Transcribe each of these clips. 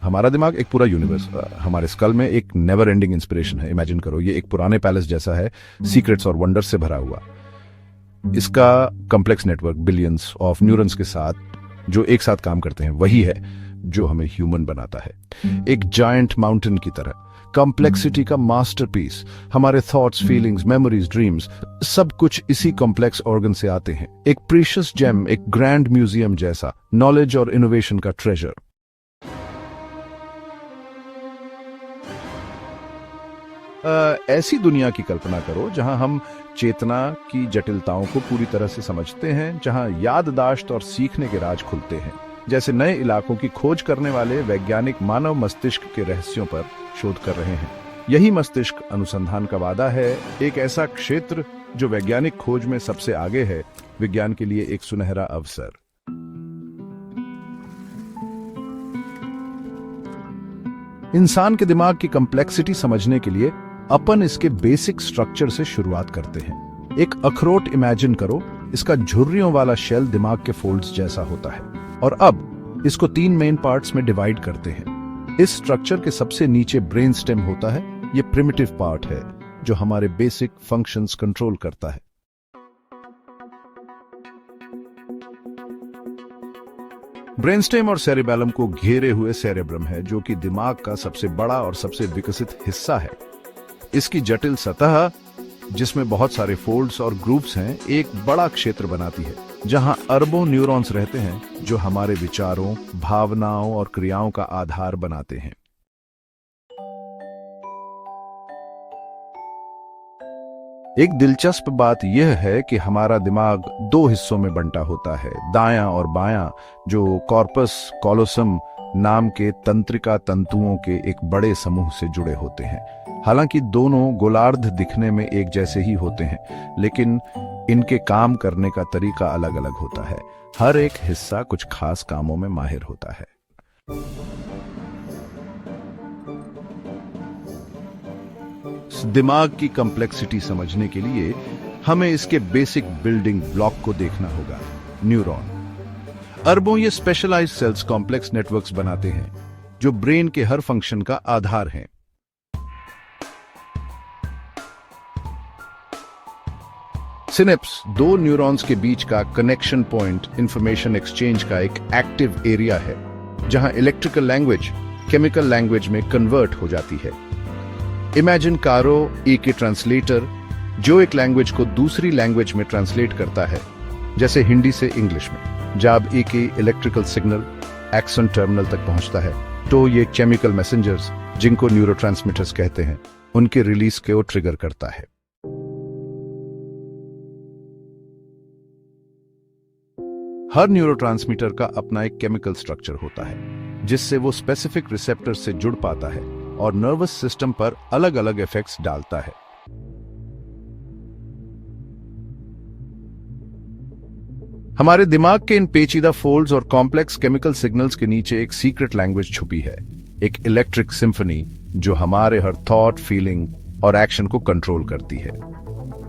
हमारा दिमाग एक पूरा यूनिवर्स, हमारे स्कल में एक नेवर एंडिंग इंस्पिरेशन है। इमेजिन करो, ये एक पुराने पैलेस जैसा है, सीक्रेट्स और वंडर्स से भरा हुआ। इसका complex network billions of neurons के साथ जो एक साथ काम करते हैं, वही है जो हमें ह्यूमन बनाता है। एक जायंट माउंटेन की तरह कॉम्प्लेक्सिटी का मास्टरपीस। हमारे थॉट्स, फीलिंग्स, मेमोरीज, ड्रीम्स, सब कुछ इसी कॉम्प्लेक्स ऑर्गन से आते हैं। एक प्रीशियस जेम, एक ग्रैंड म्यूजियम जैसा, नॉलेज और इनोवेशन का ट्रेजर। ऐसी दुनिया की कल्पना करो जहां हम चेतना की जटिलताओं को पूरी तरह से समझते हैं, जहां याददाश्त और सीखने के राज खुलते हैं। जैसे नए इलाकों की खोज करने वाले वैज्ञानिक मानव मस्तिष्क के रहस्यों पर शोध कर रहे हैं। यही मस्तिष्क अनुसंधान का वादा है, एक ऐसा क्षेत्र जो वैज्ञानिक खोज में सबसे आगे है, विज्ञान के लिए एक सुनहरा अवसर। इंसान के दिमाग की कॉम्प्लेक्सिटी समझने के लिए अपन इसके बेसिक स्ट्रक्चर से शुरुआत करते हैं। एक अखरोट इमेजिन करो, इसका झुर्रियों वाला शेल दिमाग के फोल्ड्स जैसा होता है, और अब इसको 3 मेन पार्ट्स में डिवाइड करते हैं। इस स्ट्रक्चर के सबसे नीचे ब्रेन स्टेम होता है। ये प्रिमिटिव पार्ट है जो हमारे बेसिक फंक्शंस कंट्रोल करता है। ब्रेनस्टेम और सेरेबेलम को घेरे हुए सेरेब्रम है, जो कि दिमाग का सबसे बड़ा और सबसे विकसित हिस्सा है। इसकी जटिल सतह, जिसमें बहुत सारे फोल्ड्स और ग्रुप्स हैं, एक बड़ा क्षेत्र बनाती है, जहां अरबों न्यूरॉन्स रहते हैं जो हमारे विचारों, भावनाओं और क्रियाओं का आधार बनाते हैं। एक दिलचस्प बात यह है कि हमारा दिमाग 2 हिस्सों में बंटा होता है, दायां और बायां, जो कॉर्पस कॉलोसम नाम के तंत्रिका तंतुओं के एक बड़े समूह से जुड़े होते हैं। हालांकि दोनों गोलार्ध दिखने में एक जैसे ही होते हैं, लेकिन इनके काम करने का तरीका अलग अलग होता है। हर एक हिस्सा कुछ खास कामों में माहिर होता है। दिमाग की कॉम्प्लेक्सिटी समझने के लिए हमें इसके बेसिक बिल्डिंग ब्लॉक को देखना होगा। न्यूरॉन। अरबों ये स्पेशलाइज्ड सेल्स कॉम्प्लेक्स नेटवर्क्स बनाते हैं, जो ब्रेन के हर फंक्शन का आधार हैं। सिनेप्स 2 न्यूरॉन्स के बीच का कनेक्शन पॉइंट, इंफॉर्मेशन एक्सचेंज का एक एक्टिव एरिया है, जहां इलेक्ट्रिकल लैंग्वेज केमिकल लैंग्वेज में कन्वर्ट हो जाती है। इमेजिन कारो ई के ट्रांसलेटर, जो एक लैंग्वेज को दूसरी लैंग्वेज में ट्रांसलेट करता है, जैसे हिंदी से इंग्लिश में। जब ई की इलेक्ट्रिकल सिग्नल एक्सन टर्मिनल तक पहुंचता है, तो ये केमिकल मैसेंजर्स, जिनको न्यूरोट्रांसमीटर्स कहते हैं, उनके रिलीज को ट्रिगर करता है। हर न्यूरोट्रांसमीटर का अपना एक केमिकल स्ट्रक्चर होता है, जिससे वो स्पेसिफिक रिसेप्टर से जुड़ पाता है और नर्वस सिस्टम पर अलग अलग इफेक्ट्स डालता है। हमारे दिमाग के इन पेचीदा फोल्ड्स और कॉम्प्लेक्स केमिकल सिग्नल्स के नीचे एक सीक्रेट लैंग्वेज छुपी है, एक इलेक्ट्रिक सिंफनी, जो हमारे हर थॉट, फीलिंग और एक्शन को कंट्रोल करती है।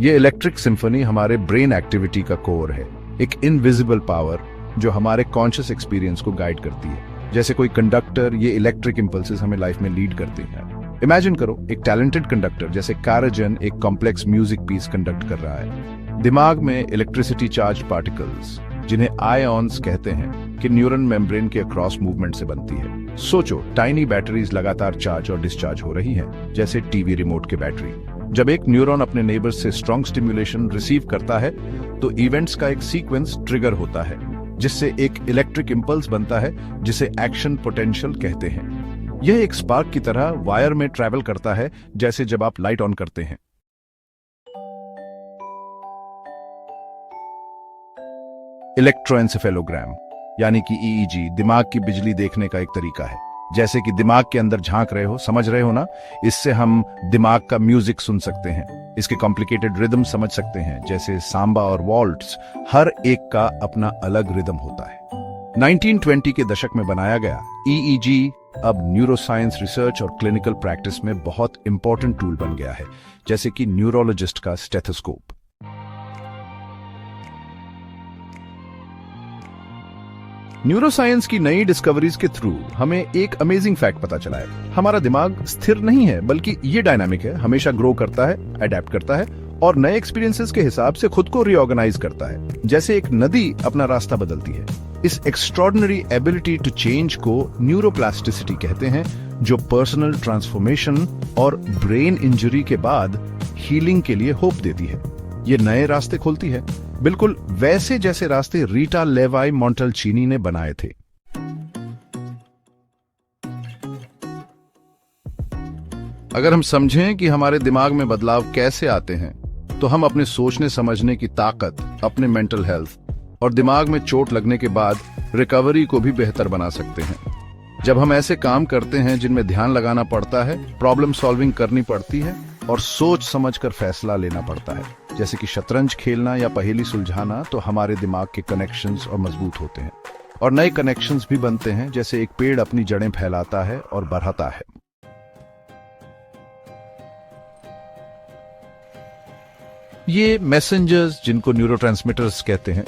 ये इलेक्ट्रिक सिंफनी हमारे ब्रेन एक्टिविटी का कोर है, एक इनविजिबल पावर जो हमारे कॉन्शियस एक्सपीरियंस को गाइड करती है। जैसे कोई कंडक्टर, ये इलेक्ट्रिक इंपल्सेस हमें लाइफ में लीड करते हैं। इमेजिन करो, एक टैलेंटेड कंडक्टर जैसे काराजन एक कॉम्प्लेक्स म्यूजिक पीस कंडक्ट कर रहा है। दिमाग में इलेक्ट्रिसिटी चार्ज पार्टिकल्स, जिन्हें आयॉन्स कहते हैं, कि न्यूरल मेम्ब्रेन के अक्रॉस मूवमेंट से बनती है। सोचो, टाइनी बैटरीज लगातार चार्ज और डिस्चार्ज हो रही हैं, जैसे टीवी रिमोट के बैटरी। जब एक न्यूरॉन अपने नेबर से स्ट्रॉन्ग स्टिम्युलेशन रिसीव करता है, तो इवेंट्स का एक सीक्वेंस ट्रिगर होता है, जिससे एक इलेक्ट्रिक इंपल्स बनता है, जिसे एक्शन पोटेंशियल कहते हैं। यह एक स्पार्क की तरह वायर में ट्रैवल करता है, जैसे जब आप लाइट ऑन करते हैं। इलेक्ट्रोएन्सेफेलोग्राम यानी कि ईईजी दिमाग की बिजली देखने का एक तरीका है। जैसे कि दिमाग के अंदर झांक रहे हो, समझ रहे हो ना? इससे हम दिमाग का म्यूजिक सुन सकते हैं, इसके कॉम्प्लिकेटेड रिदम समझ सकते हैं, जैसे सांबा और वॉल्ट्स। हर एक का अपना अलग रिदम होता है। 1920 के दशक में बनाया गया ईईजी अब न्यूरोसाइंस रिसर्च और क्लिनिकल प्रैक्टिस में बहुत इंपॉर्टेंट टूल बन गया है, जैसे कि न्यूरोलॉजिस्ट का स्टेथोस्कोप। न्यूरोसाइंस की नई डिस्कवरीज के थ्रू हमें एक अमेजिंग फैक्ट पता चला है। हमारा दिमाग स्थिर नहीं है, बल्कि ये डायनामिक है, हमेशा ग्रो करता है, अडेप्ट करता है और नए एक्सपीरियंसेस के हिसाब से खुद को रीऑर्गेनाइज करता है, जैसे एक नदी अपना रास्ता बदलती है। इस एक्स्ट्रॉर्डिनरी एबिलिटी टू चेंज को न्यूरोप्लास्टिसिटी कहते हैं, जो पर्सनल ट्रांसफॉर्मेशन और ब्रेन इंजरी के बाद हीलिंग के लिए होप देती है। ये नए रास्ते खोलती है, बिल्कुल वैसे जैसे रास्ते रीटा लेवाई मॉन्टेलचीनी ने बनाए थे। अगर हम समझें कि हमारे दिमाग में बदलाव कैसे आते हैं, तो हम अपने सोचने समझने की ताकत, अपने मेंटल हेल्थ और दिमाग में चोट लगने के बाद रिकवरी को भी बेहतर बना सकते हैं। जब हम ऐसे काम करते हैं जिनमें ध्यान लगाना पड़ता है, प्रॉब्लम सॉल्विंग करनी पड़ती है और सोच समझकर फैसला लेना पड़ता है, जैसे कि शतरंज खेलना या पहेली सुलझाना, तो हमारे दिमाग के कनेक्शंस और मजबूत होते हैं और नए कनेक्शंस भी बनते हैं, जैसे एक पेड़ अपनी जड़ें फैलाता है और बढ़ाता है। ये मैसेंजर्स, जिनको न्यूरोट्रांसमीटर्स कहते हैं,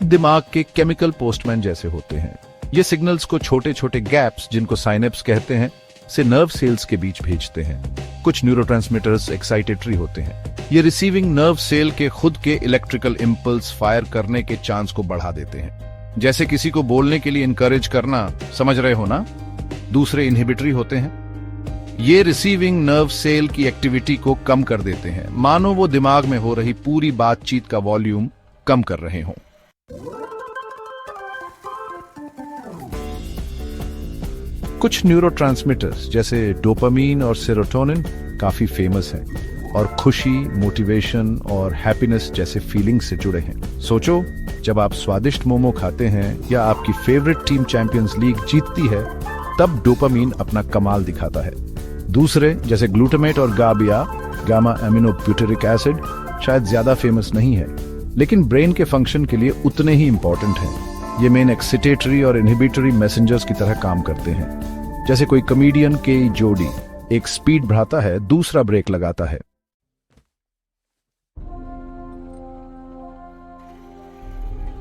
दिमाग के केमिकल पोस्टमैन जैसे होते हैं। ये सिग्नल्स को छोटे छोटे गैप्स, जिनको साइनेप्स कहते हैं, से नर्व सेल्स के बीच भेजते हैं। कुछ न्यूरोट्रांसमीटर्स एक्साइटेटरी होते हैं। ये रिसीविंग नर्व सेल के खुद के इलेक्ट्रिकल इंपल्स फायर करने के चांस को बढ़ा देते हैं, जैसे किसी को बोलने के लिए इनकरेज करना, समझ रहे हो ना। दूसरे इनहिबिटरी होते हैं। ये रिसीविंग नर्व सेल की एक्टिविटी को कम कर देते हैं, मानो वो दिमाग में हो रही पूरी बातचीत का वॉल्यूम कम कर रहे हों। कुछ न्यूरोट्रांसमीटर्स जैसे डोपामीन और सेरोटोनिन काफी फेमस हैं और खुशी, मोटिवेशन और हैप्पीनेस जैसे फीलिंग्स से जुड़े हैं। सोचो, जब आप स्वादिष्ट मोमो खाते हैं या आपकी फेवरेट टीम चैंपियंस लीग जीतती है, तब डोपामीन अपना कमाल दिखाता है। दूसरे जैसे ग्लूटामेट और गामा एमिनो ब्यूटेरिक एसिड शायद ज्यादा फेमस नहीं है, लेकिन ब्रेन के फंक्शन के लिए उतने ही इंपॉर्टेंट हैं। ये मेन एक्सिटेटरी और इनहिबिटरी मैसेंजर्स की तरह काम करते हैं। जैसे कोई कॉमेडियन के जोड़ी एक स्पीड बढ़ाता है, दूसरा ब्रेक लगाता है।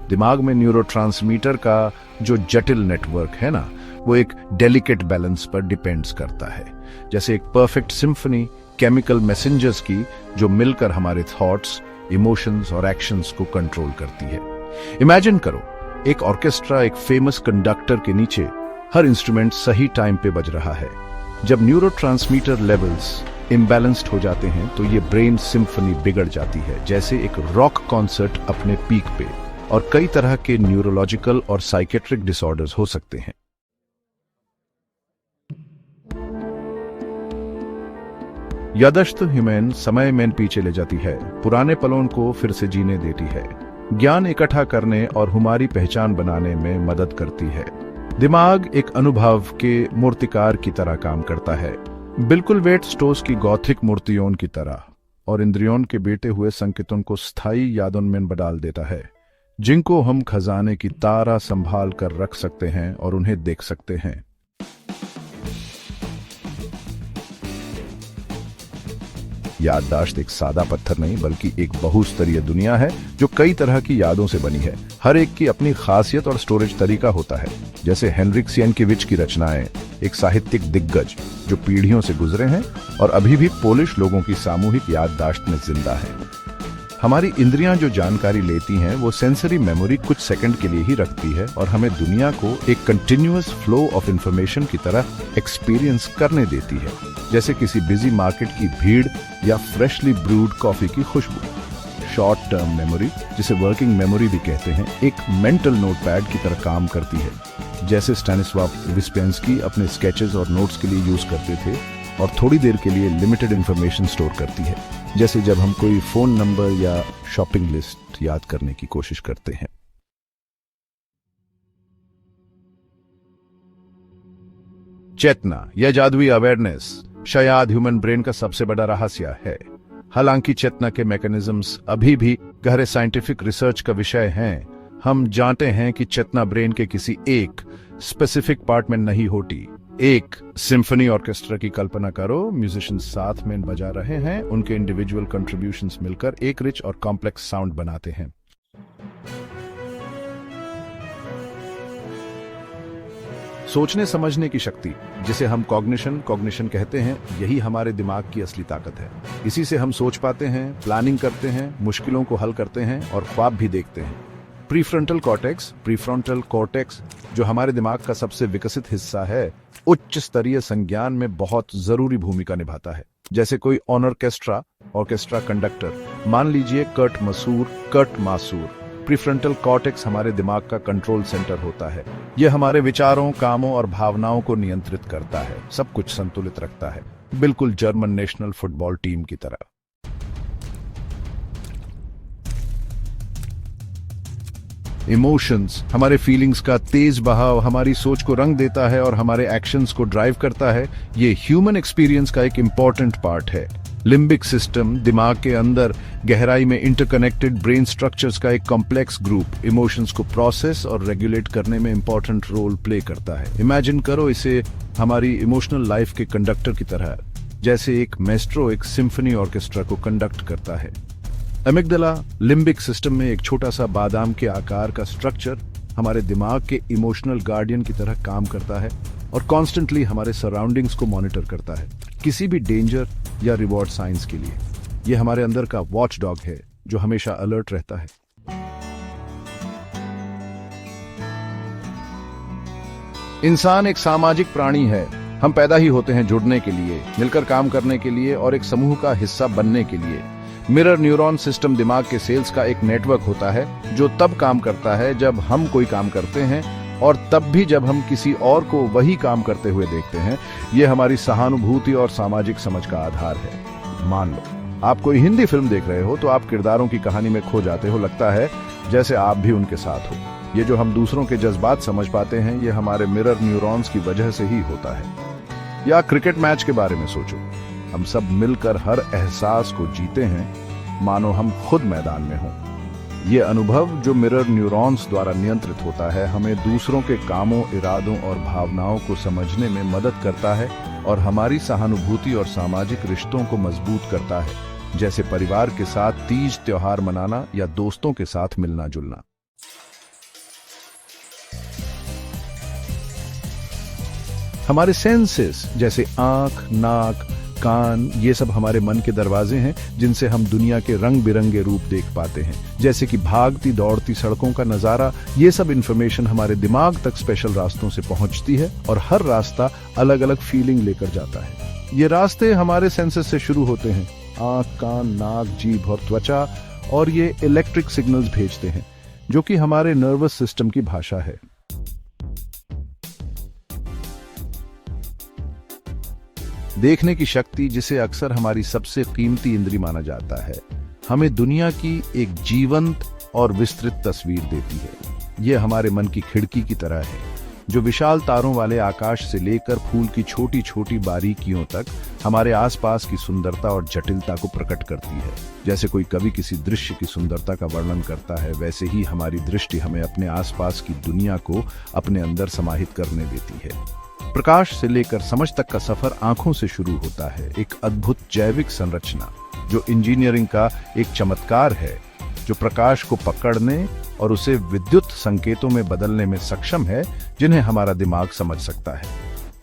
दिमाग में न्यूरोट्रांसमीटर का जो जटिल नेटवर्क है ना, वो एक डेलिकेट बैलेंस पर डिपेंड्स करता है, जैसे एक परफेक्ट सिम्फनी केमिकल मैसेंजर्स की, जो मिलकर हमारे थॉट्स, इमोशंस और एक्शंस को कंट्रोल करती है। इमेजिन करो, एक ऑर्केस्ट्रा एक फेमस कंडक्टर के नीचे हर इंस्ट्रूमेंट सही टाइम पे बज रहा है। जब न्यूरोट्रांसमीटर लेवल्स इम्बैलेंस्ड हो जाते हैं, तो ये ब्रेन सिम्फनी बिगड़ जाती है, जैसे एक रॉक कॉन्सर्ट अपने पीक पे। और कई तरह के न्यूरोलॉजिकल और साइकेट्रिक डिसऑर्डर्स हो सकते हैं। याददाश्त ह्यूमन समय में पीछे ले जाती है, पुराने पलों को फिर से जीने देती है, ज्ञान इकट्ठा करने और हमारी पहचान बनाने में मदद करती है। दिमाग एक अनुभव के मूर्तिकार की तरह काम करता है, बिल्कुल वेट स्टोर्स की गॉथिक मूर्तियों की तरह, और इंद्रियों के बीते हुए संकेतों को स्थायी यादों में बदल देता है, जिनको हम खजाने की तारा संभाल कर रख सकते हैं और उन्हें देख सकते हैं। याददाश्त एक सादा पत्थर नहीं, बल्कि एक बहुस्तरीय दुनिया है जो कई तरह की यादों से बनी है। हर एक की अपनी खासियत और स्टोरेज तरीका होता है। जैसे हेनरिक सिएनकिविच की रचनाएं, एक साहित्यिक दिग्गज जो पीढ़ियों से गुजरे हैं और अभी भी पोलिश लोगों की सामूहिक याददाश्त में जिंदा है। हमारी इंद्रियां जो जानकारी लेती हैं, वो सेंसरी मेमोरी कुछ सेकंड के लिए ही रखती है और हमें दुनिया को एक कंटिन्यूअस फ्लो ऑफ इंफॉर्मेशन की तरह एक्सपीरियंस करने देती है, जैसे किसी बिजी मार्केट की भीड़ या फ्रेशली ब्रूड कॉफी की खुशबू। शॉर्ट टर्म मेमोरी, जिसे वर्किंग मेमोरी भी कहते हैं, एक मेंटल नोटपैड की तरह काम करती है, जैसे स्टैनिस्लाव विस्पेंस्की अपने स्केचेस और नोट्स के लिए यूज करते थे, और थोड़ी देर के लिए लिमिटेड इंफॉर्मेशन स्टोर करती है, जैसे जब हम कोई फोन नंबर या शॉपिंग लिस्ट याद करने की कोशिश करते हैं। चेतना या जादुई अवेयरनेस शायद ह्यूमन ब्रेन का सबसे बड़ा रहस्य है। हालांकि चेतना के मैकेनिज्म्स अभी भी गहरे साइंटिफिक रिसर्च का विषय हैं, हम जानते हैं कि चेतना ब्रेन के किसी एक स्पेसिफिक पार्ट में नहीं होती। एक सिम्फनी ऑर्केस्ट्रा की कल्पना करो, म्यूजिशियंस साथ में बजा रहे हैं, उनके इंडिविजुअल कंट्रीब्यूशंस मिलकर एक रिच और कॉम्प्लेक्स साउंड बनाते हैं। सोचने समझने की शक्ति, जिसे हम कॉग्निशन कहते हैं, यही हमारे दिमाग की असली ताकत है। इसी से हम सोच पाते हैं, प्लानिंग करते हैं, मुश्किलों को हल करते हैं और ख्वाब भी देखते हैं। प्रीफ्रंटल कॉर्टेक्स जो हमारे दिमाग का सबसे विकसित हिस्सा है, उच्च स्तरीय संज्ञान में बहुत जरूरी भूमिका निभाता है। जैसे कोई ऑर्केस्ट्रा कंडक्टर, मान लीजिए कर्ट मासूर। प्रीफ्रंटल कॉर्टेक्स हमारे दिमाग का कंट्रोल सेंटर होता है। यह हमारे विचारों, कामों और भावनाओं को नियंत्रित करता है, सब कुछ संतुलित रखता है, बिल्कुल जर्मन नेशनल फुटबॉल टीम की तरह। इमोशंस, हमारे फीलिंग्स का तेज बहाव हमारी सोच को रंग देता है और हमारे एक्शंस को ड्राइव करता है। ये ह्यूमन एक्सपीरियंस का एक इंपॉर्टेंट पार्ट है। लिम्बिक सिस्टम, दिमाग के अंदर गहराई में इंटरकनेक्टेड ब्रेन स्ट्रक्चर्स का एक कॉम्प्लेक्स ग्रुप, इमोशंस को प्रोसेस और रेगुलेट करने में इंपॉर्टेंट रोल प्ले करता है। इमेजिन करो इसे हमारी इमोशनल लाइफ के कंडक्टर की तरह, जैसे एक मेस्ट्रो एक सिम्फनी ऑर्केस्ट्रा को कंडक्ट करता है। एमिग्डाला लिम्बिक सिस्टम में एक छोटा सा बादाम के आकार का स्ट्रक्चर हमारे दिमाग के इमोशनल गार्डियन की तरह काम करता है और कॉन्स्टेंटली हमारे सराउंडिंग्स को मॉनिटर करता है, किसी भी डेंजर या रिवॉर्ड साइंस के लिए। यह हमारे अंदर का वॉच डॉग है जो हमेशा अलर्ट रहता है। इंसान एक सामाजिक प्राणी है। हम पैदा ही होते हैं जुड़ने के लिए, मिलकर काम करने के लिए और एक समूह का हिस्सा बनने के लिए। मिरर न्यूरॉन सिस्टम दिमाग के सेल्स का एक नेटवर्क होता है जो तब काम करता है जब हम कोई काम करते हैं और तब भी जब हम किसी और को वही काम करते हुए देखते हैं। यह हमारी सहानुभूति और सामाजिक समझ का आधार है। मान लो आप कोई हिंदी फिल्म देख रहे हो तो आप किरदारों की कहानी में खो जाते हो, लगता है जैसे आप भी उनके साथ हो। ये जो हम दूसरों के जज्बात समझ पाते हैं, ये हमारे मिरर न्यूरॉन्स की वजह से ही होता है। या क्रिकेट मैच के बारे में सोचो, हम सब मिलकर हर एहसास को जीते हैं मानो हम खुद मैदान में हों। ये अनुभव जो मिरर न्यूरॉन्स द्वारा नियंत्रित होता है, हमें दूसरों के कामों, इरादों और भावनाओं को समझने में मदद करता है और हमारी सहानुभूति और सामाजिक रिश्तों को मजबूत करता है, जैसे परिवार के साथ तीज त्योहार मनाना या दोस्तों के साथ मिलना जुलना। हमारे सेंसेस जैसे आंख, नाक, कान, ये सब हमारे मन के दरवाजे हैं जिनसे हम दुनिया के रंग बिरंगे रूप देख पाते हैं, जैसे कि भागती दौड़ती सड़कों का नजारा। ये सब इंफॉर्मेशन हमारे दिमाग तक स्पेशल रास्तों से पहुंचती है और हर रास्ता अलग अलग फीलिंग लेकर जाता है। ये रास्ते हमारे सेंसेस से शुरू होते हैं, आंख, कान, नाक, जीभ और त्वचा, और ये इलेक्ट्रिक सिग्नल्स भेजते हैं जो कि हमारे नर्वस सिस्टम की भाषा है। देखने की शक्ति, जिसे अक्सर हमारी सबसे कीमती इंद्री माना जाता है, हमें दुनिया की एक जीवंत और विस्तृत तस्वीर देती है। यह हमारे मन की खिड़की की तरह है जो विशाल तारों वाले आकाश से लेकर फूल की छोटी छोटी बारीकियों तक हमारे आसपास की सुंदरता और जटिलता को प्रकट करती है। जैसे कोई कवि किसी दृश्य की सुंदरता का वर्णन करता है, वैसे ही हमारी दृष्टि हमें अपने आसपास की दुनिया को अपने अंदर समाहित करने देती है। प्रकाश से लेकर समझ तक का सफर आंखों से शुरू होता है, एक अद्भुत जैविक संरचना जो इंजीनियरिंग का एक चमत्कार है, जो प्रकाश को पकड़ने और उसे विद्युत संकेतों में बदलने में सक्षम है, जिन्हें हमारा दिमाग समझ सकता है।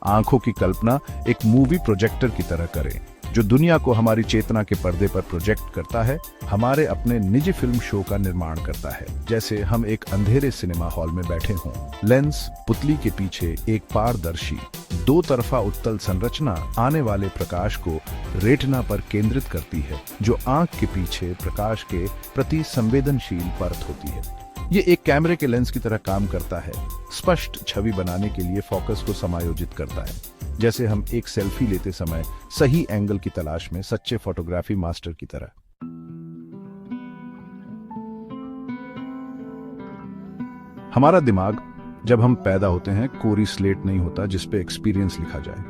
आंखों की कल्पना एक मूवी प्रोजेक्टर की तरह करें जो दुनिया को हमारी चेतना के पर्दे पर प्रोजेक्ट करता है, हमारे अपने निजी फिल्म शो का निर्माण करता है, जैसे हम एक अंधेरे सिनेमा हॉल में बैठे हों। लेंस पुतली के पीछे एक पारदर्शी दो तरफा उत्तल संरचना आने वाले प्रकाश को रेटिना पर केंद्रित करती है, जो आंख के पीछे प्रकाश के प्रति संवेदनशील परत होती है। ये एक कैमरे के लेंस की तरह काम करता है, स्पष्ट छवि बनाने के लिए फोकस को समायोजित करता है, जैसे हम एक सेल्फी लेते समय सही एंगल की तलाश में सच्चे फोटोग्राफी मास्टर की तरह। हमारा दिमाग जब हम पैदा होते हैं कोरी स्लेट नहीं होता जिस पे एक्सपीरियंस लिखा जाए।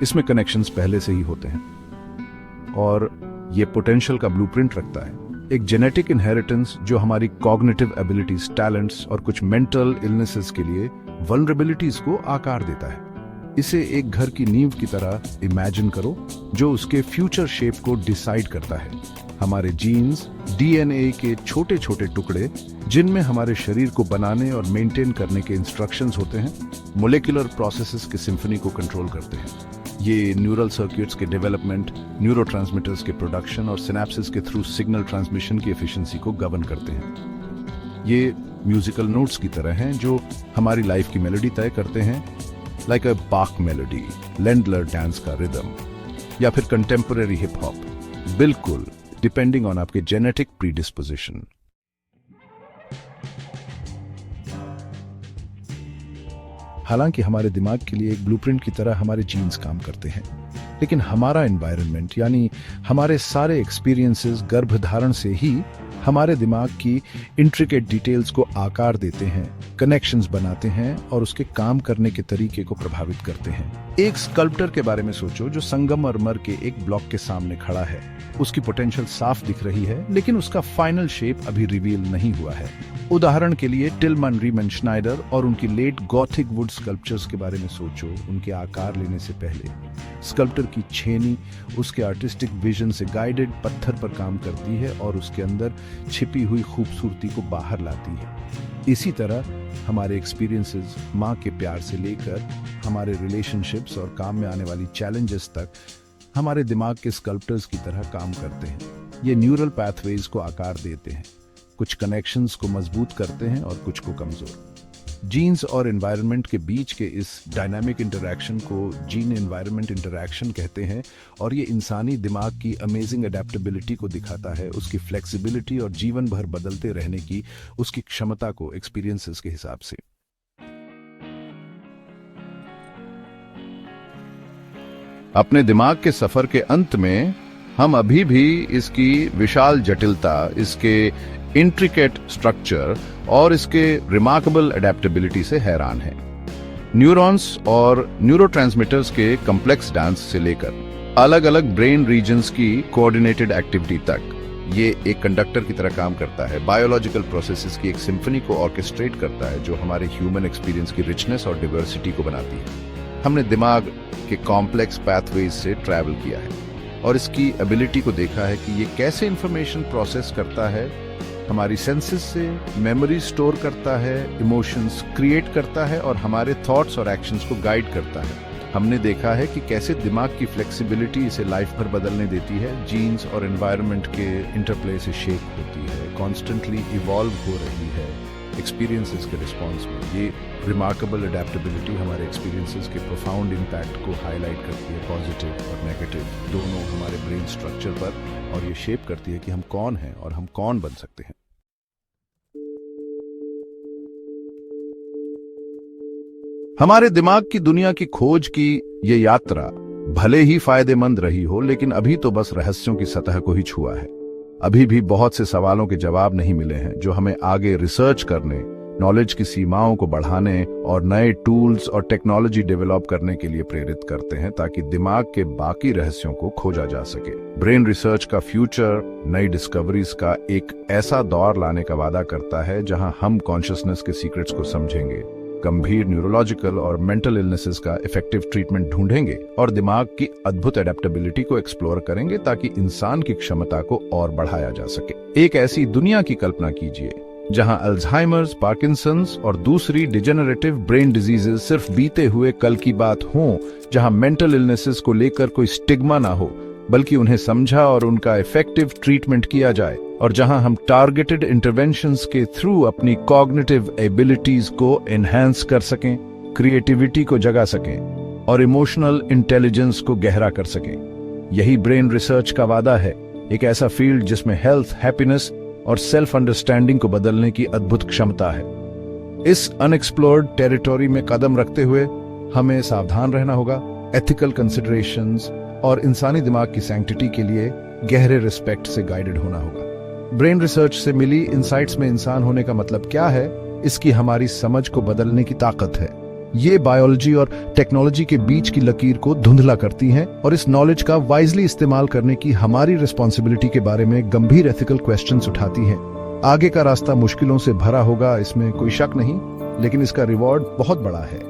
इसमें कनेक्शंस पहले से ही होते हैं और ये पोटेंशियल का ब्लूप्रिंट रखता है, एक जेनेटिक इनहेरिटेंस जो हमारी कॉग्निटिव एबिलिटीज, टैलेंट्स और कुछ मेंटल इलनेसेस के लिए वल्नरेबिलिटीज को आकार देता है। इसे एक घर की नींव की तरह इमेजिन करो जो उसके फ्यूचर शेप को डिसाइड करता है। हमारे जीन्स डीएनए के छोटे छोटे टुकड़े जिनमें हमारे शरीर को बनाने और मेंटेन करने के इंस्ट्रक्शंस होते हैं, मोलेकुलर प्रोसेसेस के सिम्फनी को कंट्रोल करते हैं। ये न्यूरल सर्किट्स के डेवलपमेंट, न्यूरोट्रांसमीटर्स के प्रोडक्शन और सिनेप्सिस के थ्रू सिग्नल ट्रांसमिशन की एफिशिएंसी को गवर्न करते हैं। ये म्यूजिकल नोट्स की तरह हैं जो हमारी लाइफ की मेलोडी तय करते हैं, लाइक अ बाक मेलोडी, लैंडलर डांस का रिदम या फिर कंटेम्पररी हिप हॉप, बिल्कुल डिपेंडिंग ऑन आपके जेनेटिक प्रीडिस्पोजिशन। हालांकि हमारे दिमाग के लिए एक ब्लूप्रिंट की तरह हमारे जीन्स काम करते हैं, लेकिन हमारा एनवायरनमेंट यानी हमारे सारे एक्सपीरियंसेस गर्भधारण से ही हमारे दिमाग की इंट्रिकेट डिटेल्स को आकार देते हैं, कनेक्शंस बनाते हैं और उसके काम करने के तरीके को प्रभावित करते हैं। एक स्कल्पटर के बारे में सोचो जो संगमरमर के एक ब्लॉक के सामने खड़ा है। उसकी पोटेंशियल साफ दिख रही है, लेकिन उसका फाइनल शेप अभी रिवील नहीं हुआ है। उदाहरण के लिए टिलमन रीमनश्नाइडर और उनकी लेट गॉथिक वुड स्कल्पचर्स के बारे में सोचो। उनके आकार लेने से पहले स्कल्पटर की छेनी उसके आर्टिस्टिक विजन से गाइडेड पत्थर पर काम करती है और उसके अंदर छिपी हुई खूबसूरती को बाहर लाती है। इसी तरह हमारे एक्सपीरियंसेस, माँ के प्यार से लेकर हमारे रिलेशनशिप्स और काम में आने वाली चैलेंजेस तक हमारे दिमाग के स्कल्पटर्स की तरह काम करते हैं। ये न्यूरल पैथवेज को आकार देते हैं, कुछ कनेक्शंस को मजबूत करते हैं और कुछ को कमजोर। जीन्स और एनवायरनमेंट के बीच के इस डायनामिक इंटरैक्शन को जीन एनवायरनमेंट इंटरैक्शन कहते हैं और ये इंसानी दिमाग की अमेजिंग अडेप्टेबिलिटी को दिखाता है, उसकी फ्लेक्सिबिलिटी और जीवन भर बदलते रहने की उसकी क्षमता को एक्सपीरियंसेस के हिसाब से। अपने दिमाग के सफर के अंत में हम अभी भी इसकी विशाल जटिलता, इसके इंट्रिकेट स्ट्रक्चर और इसके रिमार्केबल अडेप्टेबिलिटी से हैरान हैं। न्यूरॉन्स और न्यूरोट्रांसमीटर्स के कॉम्प्लेक्स डांस से लेकर अलग अलग ब्रेन रीजन्स की कोऑर्डिनेटेड एक्टिविटी तक, ये एक कंडक्टर की तरह काम करता है। बायोलॉजिकल प्रोसेसेस की एक सिम्फनी को ऑर्केस्ट्रेट करता है जो हमारे ह्यूमन एक्सपीरियंस की रिचनेस और डाइवर्सिटी को बनाती है। हमने दिमाग के कॉम्प्लेक्स पैथवेज से ट्रैवल किया है और इसकी एबिलिटी को देखा है कि ये कैसे इंफॉर्मेशन प्रोसेस करता है, हमारी सेंसेस से मेमोरी स्टोर करता है, इमोशंस क्रिएट करता है और हमारे थॉट्स और एक्शंस को गाइड करता है। हमने देखा है कि कैसे दिमाग की फ्लेक्सिबिलिटी इसे लाइफ भर बदलने देती है, जीन्स और एनवायरनमेंट के इंटरप्ले से शेप होती है, कॉन्स्टेंटली इवॉल्व हो रही है एक्सपीरियंसेस के रिस्पॉन्स में। ये रिमार्केबल अडेप्टेबिलिटी हमारे एक्सपीरियंसेस के प्रोफाउंड इम्पैक्ट को हाईलाइट करती है, पॉजिटिव और नेगेटिव दोनों हमारे ब्रेन स्ट्रक्चर पर, और ये शेप करती है कि हम कौन हैं और हम कौन बन सकते हैं। हमारे दिमाग की दुनिया की खोज की ये यात्रा भले ही फायदेमंद रही हो, लेकिन अभी तो बस रहस्यों की सतह को ही छुआ है। अभी भी बहुत से सवालों के जवाब नहीं मिले हैं जो हमें आगे रिसर्च करने, नॉलेज की सीमाओं को बढ़ाने और नए टूल्स और टेक्नोलॉजी डेवलप करने के लिए प्रेरित करते हैं ताकि दिमाग के बाकी रहस्यों को खोजा जा सके। ब्रेन रिसर्च का फ्यूचर नई डिस्कवरीज का एक ऐसा दौर लाने का वादा करता है जहां हम कॉन्शियसनेस के सीक्रेट्स को समझेंगे, गंभीर न्यूरोलॉजिकल और मेंटल इलनेसेस का इफेक्टिव ट्रीटमेंट ढूंढेंगे और दिमाग की अद्भुत अडेप्टेबिलिटी को एक्सप्लोर करेंगे ताकि इंसान की क्षमता को और बढ़ाया जा सके। एक ऐसी दुनिया की कल्पना कीजिए जहां अल्जाइमर्स, पार्किंसंस और दूसरी डिजेनरेटिव ब्रेन डिजीजेस सिर्फ बीते हुए कल की बात हो, जहां मेंटल इलनेसेस को लेकर कोई स्टिग्मा ना हो, बल्कि उन्हें समझा और उनका इफेक्टिव ट्रीटमेंट किया जाए, और जहां हम टारगेटेड इंटरवेंशंस के थ्रू अपनी कॉग्निटिव एबिलिटीज को एनहांस कर सकें, क्रिएटिविटी को जगा सकें और इमोशनल इंटेलिजेंस को गहरा कर सकें। यही ब्रेन रिसर्च का वादा है, एक ऐसा फील्ड जिसमें हेल्थ, हैप्पीनेस और सेल्फ अंडरस्टैंडिंग को बदलने की अद्भुत क्षमता है। इस अनएक्सप्लोर्ड टेरिटोरी में कदम रखते हुए हमें सावधान रहना होगा, एथिकल कंसिडरेशंस और इंसानी दिमाग की सैंक्टिटी के लिए गहरे रिस्पेक्ट से गाइडेड होना होगा। ब्रेन रिसर्च से मिली इनसाइट्स में इंसान होने का मतलब क्या है, इसकी हमारी समझ को बदलने की ताकत है। ये बायोलॉजी और टेक्नोलॉजी के बीच की लकीर को धुंधला करती हैं और इस नॉलेज का वाइजली इस्तेमाल करने की हमारी रिस्पॉन्सिबिलिटी के बारे में गंभीर एथिकल क्वेश्चंस उठाती हैं। आगे का रास्ता मुश्किलों से भरा होगा, इसमें कोई शक नहीं, लेकिन इसका रिवॉर्ड बहुत बड़ा है।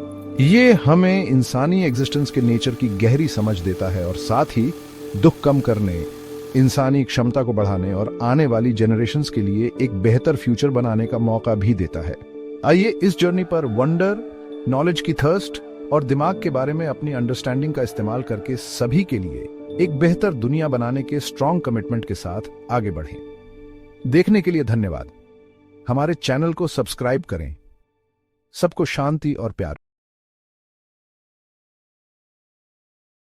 ये हमें इंसानी एग्जिस्टेंस के नेचर की गहरी समझ देता है और साथ ही दुख कम करने, इंसानी क्षमता को बढ़ाने और आने वाली जनरेशन्स के लिए एक बेहतर फ्यूचर बनाने का मौका भी देता है। आइए इस जर्नी पर वंडर, नॉलेज की थर्स्ट और दिमाग के बारे में अपनी अंडरस्टैंडिंग का इस्तेमाल करके सभी के लिए एक बेहतर दुनिया बनाने के स्ट्रॉन्ग कमिटमेंट के साथ आगे बढ़ें। देखने के लिए धन्यवाद। हमारे चैनल को सब्सक्राइब करें। सबको शांति और प्यार।